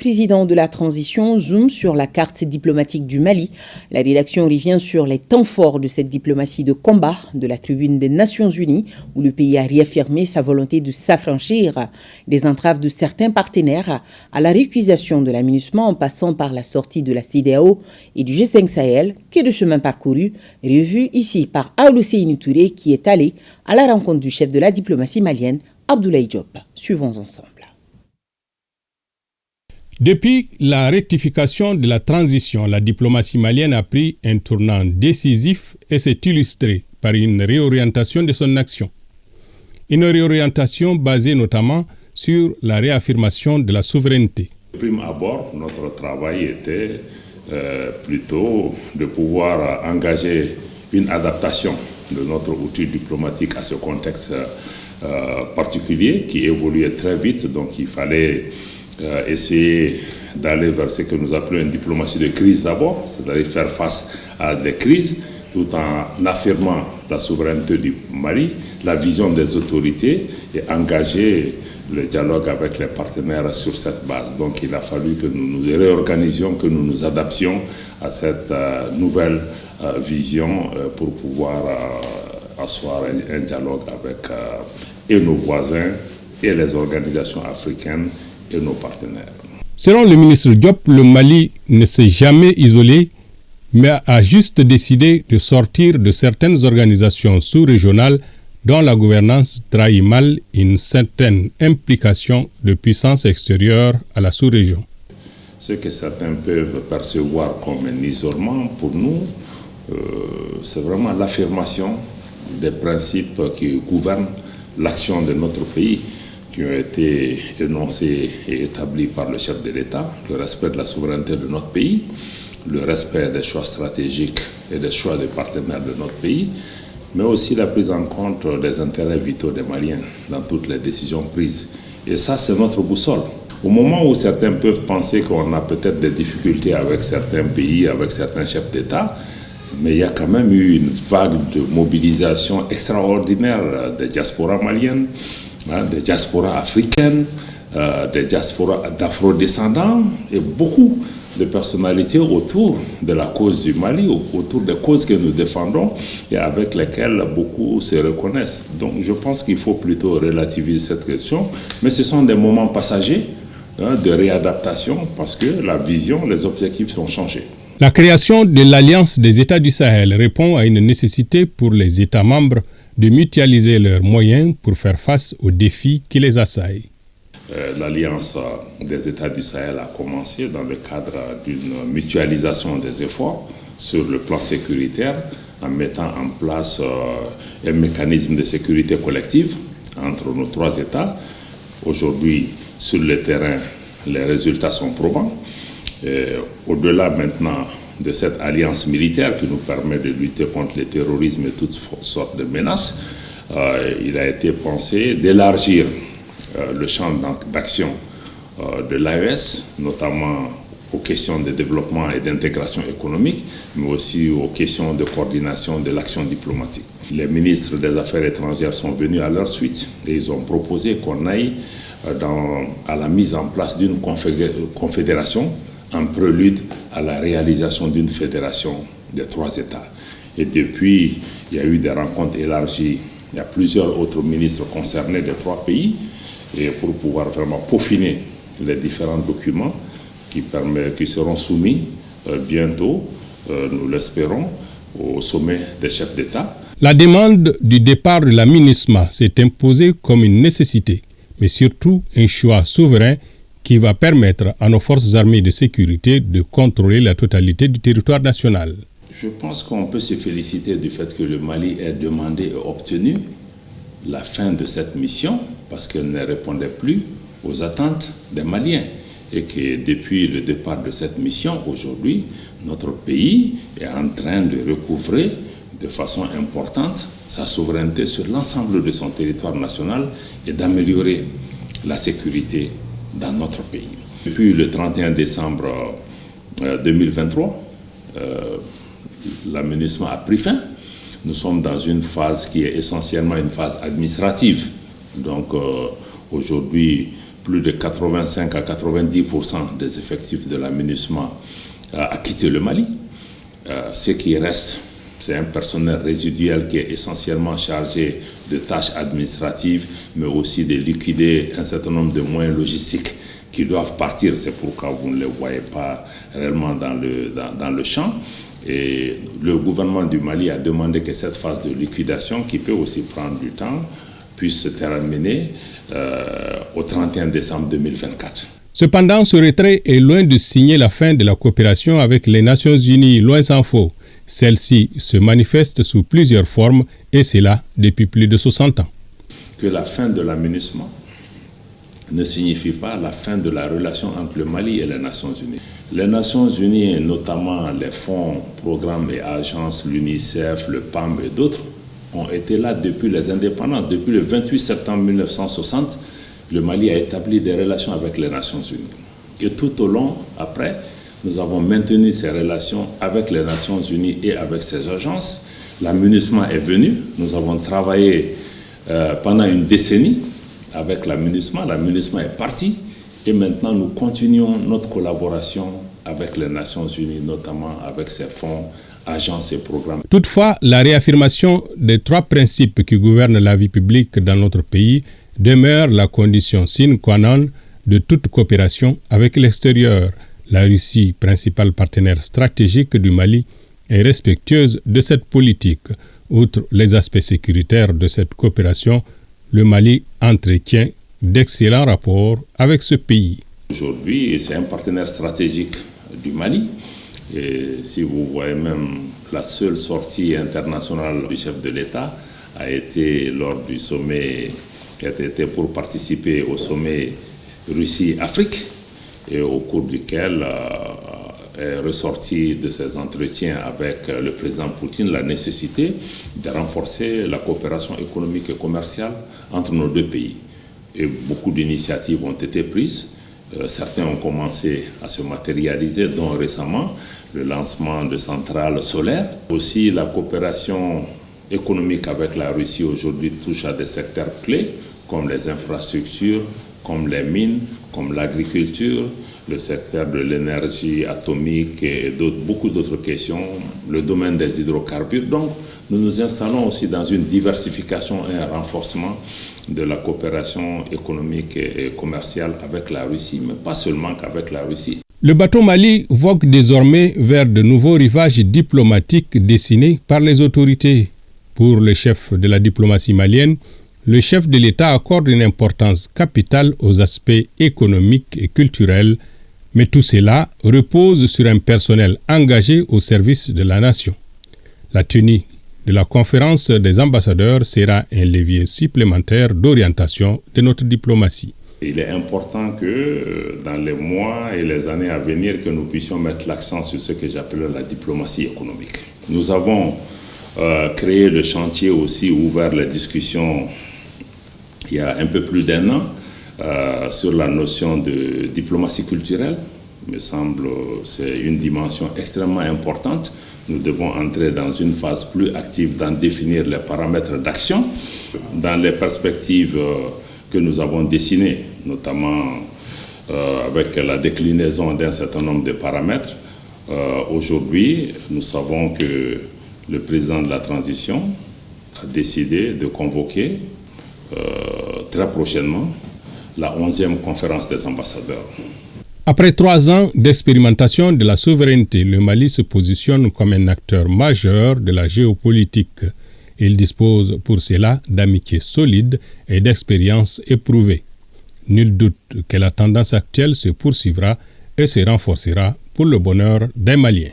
président de la transition zoome sur la carte diplomatique du Mali. La rédaction revient sur les temps forts de cette diplomatie de combat de la tribune des Nations Unies, où le pays a réaffirmé sa volonté de s'affranchir des entraves de certains partenaires à la récusation de la MINUSMA en passant par la sortie de la CEDEAO et du G5 Sahel. Que de chemin parcouru, revu ici par Aoulou Seyni Touré qui est allé à la rencontre du chef de la diplomatie malienne, Abdoulaye Diop. Suivons ensemble. Depuis la rectification de la transition, la diplomatie malienne a pris un tournant décisif et s'est illustrée par une réorientation de son action. Une réorientation basée notamment sur la réaffirmation de la souveraineté. De prime abord, notre travail était plutôt de pouvoir engager une adaptation de notre outil diplomatique à ce contexte particulier qui évoluait très vite, donc il fallait essayer d'aller vers ce que nous appelons une diplomatie de crise d'abord, c'est-à-dire faire face à des crises tout en affirmant la souveraineté du Mali, la vision des autorités et engager le dialogue avec les partenaires sur cette base. Donc il a fallu que nous nous réorganisions, que nous nous adaptions à cette nouvelle vision pour pouvoir asseoir un dialogue avec et nos voisins et les organisations africaines et nos partenaires. Selon le ministre Diop, le Mali ne s'est jamais isolé, mais a juste décidé de sortir de certaines organisations sous-régionales dont la gouvernance trahit mal une certaine implication de puissances extérieures à la sous-région. Ce que certains peuvent percevoir comme un isolement, pour nous, c'est vraiment l'affirmation des principes qui gouvernent l'action de notre pays, qui ont été énoncés et établis par le chef de l'État, le respect de la souveraineté de notre pays, le respect des choix stratégiques et des choix des partenaires de notre pays, mais aussi la prise en compte des intérêts vitaux des Maliens dans toutes les décisions prises. Et ça, c'est notre boussole. Au moment où certains peuvent penser qu'on a peut-être des difficultés avec certains pays, avec certains chefs d'État, mais il y a quand même eu une vague de mobilisation extraordinaire des diasporas maliennes, des diasporas africaines, des diasporas d'afro-descendants et beaucoup de personnalités autour de la cause du Mali, autour des causes que nous défendons et avec lesquelles beaucoup se reconnaissent. Donc je pense qu'il faut plutôt relativiser cette question, mais ce sont des moments passagers de réadaptation parce que la vision, les objectifs ont changé. La création de l'Alliance des États du Sahel répond à une nécessité pour les États membres de mutualiser leurs moyens pour faire face aux défis qui les assaillent. L'Alliance des États du Sahel a commencé dans le cadre d'une mutualisation des efforts sur le plan sécuritaire en mettant en place un mécanisme de sécurité collective entre nos trois États. Aujourd'hui, sur le terrain, les résultats sont probants. Au-delà maintenant de cette alliance militaire qui nous permet de lutter contre le terrorisme et toutes sortes de menaces, il a été pensé d'élargir le champ d'action de l'AES, notamment aux questions de développement et d'intégration économique, mais aussi aux questions de coordination de l'action diplomatique. Les ministres des Affaires étrangères sont venus à leur suite et ils ont proposé qu'on aille à la mise en place d'une confédération en prélude à la réalisation d'une fédération des trois États. Et depuis, il y a eu des rencontres élargies. Il y a plusieurs autres ministres concernés des trois pays et pour pouvoir vraiment peaufiner les différents documents qui seront soumis bientôt, nous l'espérons, au sommet des chefs d'État. La demande du départ de la MINUSMA s'est imposée comme une nécessité, mais surtout un choix souverain qui va permettre à nos forces armées de sécurité de contrôler la totalité du territoire national. Je pense qu'on peut se féliciter du fait que le Mali ait demandé et obtenu la fin de cette mission parce qu'elle ne répondait plus aux attentes des Maliens et que depuis le départ de cette mission, aujourd'hui, notre pays est en train de recouvrer de façon importante sa souveraineté sur l'ensemble de son territoire national et d'améliorer la sécurité dans notre pays. Depuis le 31 décembre 2023, la MINUSMA a pris fin. Nous sommes dans une phase qui est essentiellement une phase administrative. Donc aujourd'hui, plus de 85 à 90% des effectifs de la MINUSMA a quitté le Mali. Ce qui reste, c'est un personnel résiduel qui est essentiellement chargé de tâches administratives, mais aussi de liquider un certain nombre de moyens logistiques qui doivent partir. C'est pourquoi vous ne les voyez pas réellement dans le champ. Et le gouvernement du Mali a demandé que cette phase de liquidation, qui peut aussi prendre du temps, puisse se terminer au 31 décembre 2024. Cependant, ce retrait est loin de signer la fin de la coopération avec les Nations Unies, loin s'en faut. Celle-ci se manifeste sous plusieurs formes, et c'est là depuis plus de 60 ans. Que la fin de la MINUSMA ne signifie pas la fin de la relation entre le Mali et les Nations Unies. Les Nations Unies, notamment les fonds, programmes et agences, l'UNICEF, le PAM et d'autres, ont été là depuis les indépendances. Depuis le 28 septembre 1960, le Mali a établi des relations avec les Nations Unies. Et tout au long, après, nous avons maintenu ces relations avec les Nations Unies et avec ces agences. La MINUSMA est venue. Nous avons travaillé pendant une décennie avec la MINUSMA. La MINUSMA est partie. Et maintenant, nous continuons notre collaboration avec les Nations Unies, notamment avec ces fonds, agences et programmes. Toutefois, la réaffirmation des 3 principes qui gouvernent la vie publique dans notre pays demeure la condition sine qua non de toute coopération avec l'extérieur. La Russie, principal partenaire stratégique du Mali, est respectueuse de cette politique. Outre les aspects sécuritaires de cette coopération, le Mali entretient d'excellents rapports avec ce pays. Aujourd'hui, c'est un partenaire stratégique du Mali. Et si vous voyez même la seule sortie internationale du chef de l'État a été lors du sommet qui a été pour participer au sommet Russie-Afrique et au cours duquel est ressorti de ces entretiens avec le président Poutine la nécessité de renforcer la coopération économique et commerciale entre nos deux pays. Et beaucoup d'initiatives ont été prises. Certains ont commencé à se matérialiser, dont récemment le lancement de centrales solaires. Aussi, la coopération économique avec la Russie aujourd'hui touche à des secteurs clés, comme les infrastructures, comme les mines, comme l'agriculture, le secteur de l'énergie atomique et beaucoup d'autres questions, le domaine des hydrocarbures. Donc, nous nous installons aussi dans une diversification et un renforcement de la coopération économique et commerciale avec la Russie, mais pas seulement qu'avec la Russie. Le bateau Mali vogue désormais vers de nouveaux rivages diplomatiques dessinés par les autorités. Pour le chef de la diplomatie malienne, le chef de l'État accorde une importance capitale aux aspects économiques et culturels, mais tout cela repose sur un personnel engagé au service de la nation. La tenue de la conférence des ambassadeurs sera un levier supplémentaire d'orientation de notre diplomatie. Il est important que dans les mois et les années à venir, que nous puissions mettre l'accent sur ce que j'appelle la diplomatie économique. Nous avons créé le chantier aussi, ouvert les discussions il y a un peu plus d'1 an sur la notion de diplomatie culturelle. Il me semble que c'est une dimension extrêmement importante. Nous devons entrer dans une phase plus active d'en définir les paramètres d'action dans les perspectives que nous avons dessinées, notamment avec la déclinaison d'un certain nombre de paramètres. Aujourd'hui, nous savons que le président de la transition a décidé de convoquer très prochainement la 11e conférence des ambassadeurs. Après 3 ans d'expérimentation de la souveraineté, le Mali se positionne comme un acteur majeur de la géopolitique. Il dispose pour cela d'amitiés solides et d'expériences éprouvées. Nul doute que la tendance actuelle se poursuivra et se renforcera pour le bonheur des Maliens.